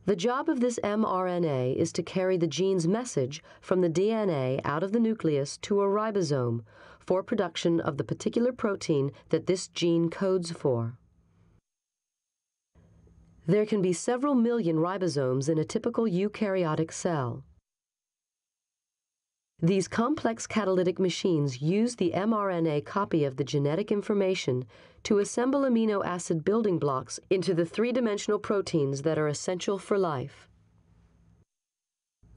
The job of this mRNA is to carry the gene's message from the DNA out of the nucleus to a ribosome for production of the particular protein that this gene codes for. There can be several million ribosomes in a typical eukaryotic cell. These complex catalytic machines use the mRNA copy of the genetic information to assemble amino acid building blocks into the three-dimensional proteins that are essential for life.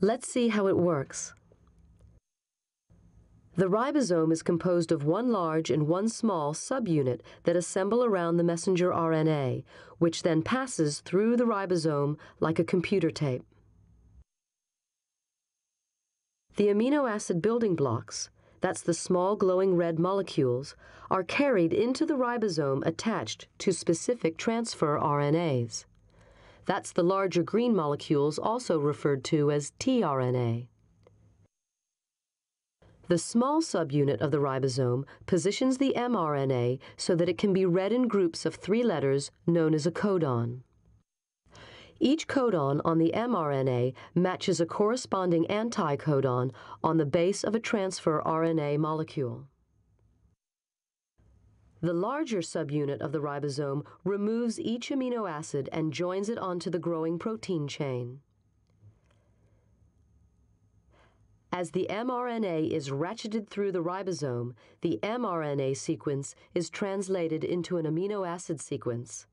Let's see how it works. The ribosome is composed of one large and one small subunit that assemble around the messenger RNA, which then passes through the ribosome like a computer tape. The amino acid building blocks, that's the small glowing red molecules, are carried into the ribosome attached to specific transfer RNAs. That's the larger green molecules, also referred to as tRNA. The small subunit of the ribosome positions the mRNA so that it can be read in groups of 3 letters known as a codon. Each codon on the mRNA matches a corresponding anticodon on the base of a transfer RNA molecule. The larger subunit of the ribosome removes each amino acid and joins it onto the growing protein chain. As the mRNA is ratcheted through the ribosome, the mRNA sequence is translated into an amino acid sequence.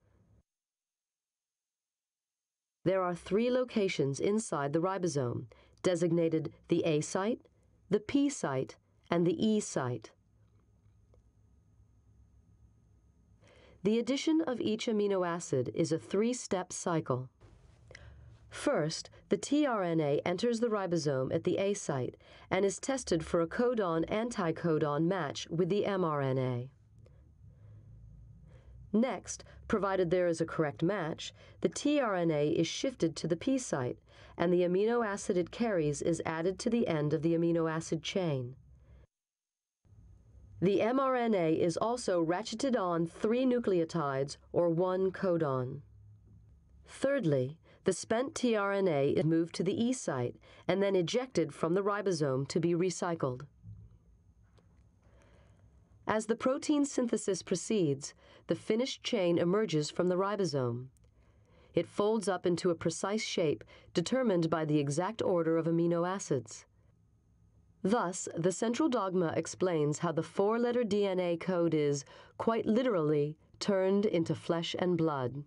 There are 3 locations inside the ribosome, designated the A site, the P site, and the E site. The addition of each amino acid is a 3-step cycle. First, the tRNA enters the ribosome at the A site and is tested for a codon-anticodon match with the mRNA. Next, provided there is a correct match, the tRNA is shifted to the P site, and the amino acid it carries is added to the end of the amino acid chain. The mRNA is also ratcheted on 3 nucleotides, or 1 codon. Thirdly, the spent tRNA is moved to the E site and then ejected from the ribosome to be recycled. As the protein synthesis proceeds, the finished chain emerges from the ribosome. It folds up into a precise shape determined by the exact order of amino acids. Thus, the central dogma explains how the 4-letter DNA code is, quite literally, turned into flesh and blood.